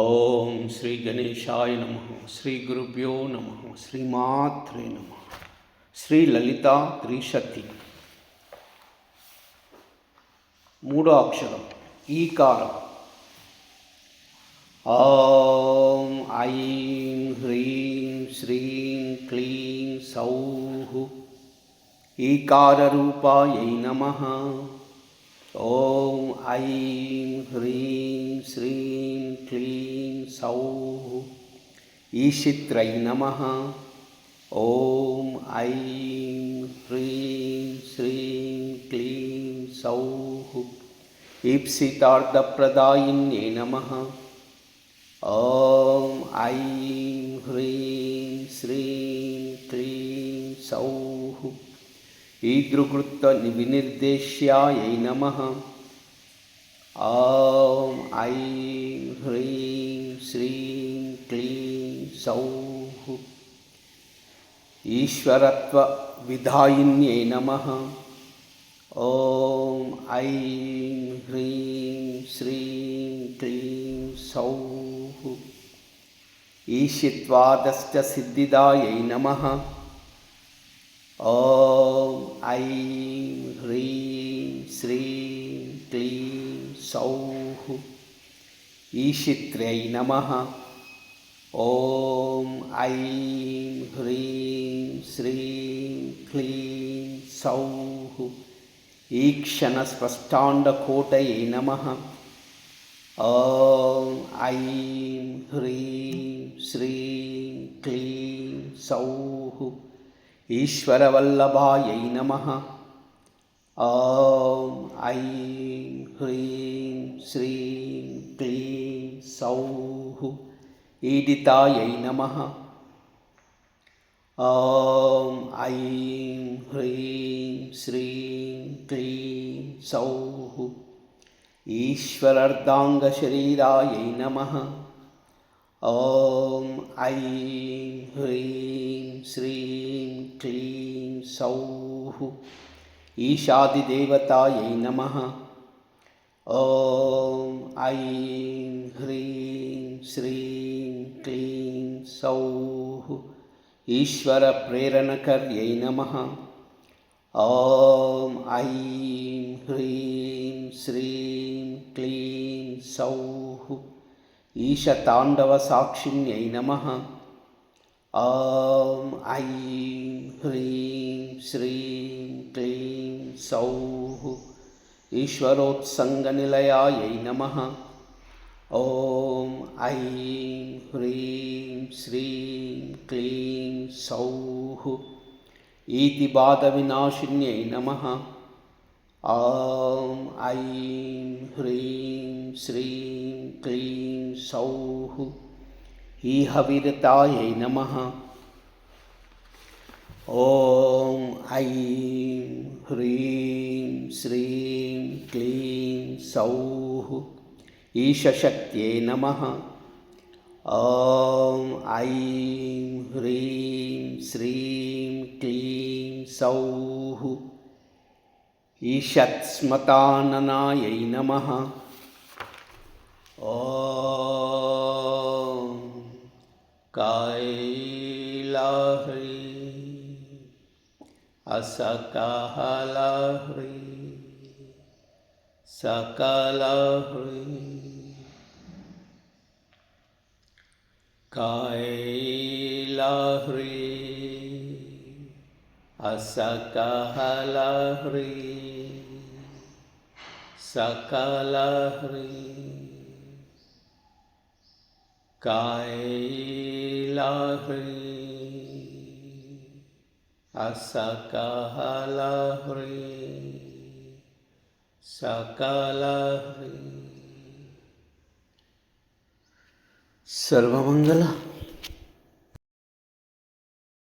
ఓం శ్రీ గణేశాయ నమః. శ్రీ గురుభ్యో నమః. శ్రీమాత్రే నమః. శ్రీ లలితా త్రిశతి. మూడో అక్షరం ఈకారం. ఓం ఐం హ్రీం శ్రీం క్లీం సౌః ఈకారరూపాయై నమః. ఓం ఐం హ్రీం శ్రీం క్లీం సౌః ఈశిత్రై నమః. ఓం ఐం హ్రీం శ్రీం క్లీం సౌః ఈప్సితార్థప్రదాయిన్యై నమః. ఓం ఐం హ్రీం శ్రీం క్లీం సౌః ఈదృగృత్త వినిర్దేశ్యాయై నమః. ఓం ఐం హ్రీం శ్రీం క్లీం సౌః ఈశ్వరత్వ విధాయిన్యై నమః. ఓం ఐం హ్రీం శ్రీం క్లీం సౌః ఈశిత్వాదశ్చ సిద్ధిదాయై నమః. ఓం ఐం హ్రీం శ్రీం క్లీం సౌః ఈశిత్ర్యై నమః. ఓం ఐం హ్రీం శ్రీం క్లీం సౌః ఈక్షణస్పష్టాండకోటయై నమః. ఓం ఐం హ్రీం శ్రీం క్లీం సౌః ఈశ్వరవల్లభాయై నమః. ఓం ఐం హ్రీం శ్రీం క్లీం సౌః ఈడితాయై నమః. ఓం ఐం హ్రీం శ్రీం క్లీం సౌః ఈశ్వరార్ధాంగశరీరాయై నమః. ఓం ఐం హ్రీం శ్రీం క్లీం సౌః ఈశాదిదేవతాయై నమః. ఓం ఐం హ్రీం శ్రీం క్లీం సౌః ఈశ్వర ప్రేరణకర్యై నమః. ఓం ఐం హ్రీం శ్రీం క్లీం సౌః ఈశతాండవ సాక్షిణ్యై నమః. ఓం ఐం హ్రీం శ్రీం క్లీం సౌః ఈశ్వరోత్సంగనిలయాయై నమః. ఓం ఐం హ్రీం శ్రీం క్లీం సౌః ఈతిబాధ వినాశిన్యై నమః. ఓం ఐం హ్రీం శ్రీం క్లీం సౌః ఈహవిరతాయై నమః. ఓం ఐం హ్రీం శ్రీం క్లీం సౌః ఈశశక్త్యై నమః. ఓం ఐం హ్రీం శ్రీం క్లీం సౌః ఈషత్స్మతాననాయై నమః. ఓం కైలాహ్రీ అసకహలాహ్రీ సకలాహ్రీ కైలాహ్రీ అసకహలాహ్రీ సకలాహ్రీ కైలాహ్రీ అసకహలాహ్రీ సకలాహ్రీ. సర్వమంగళ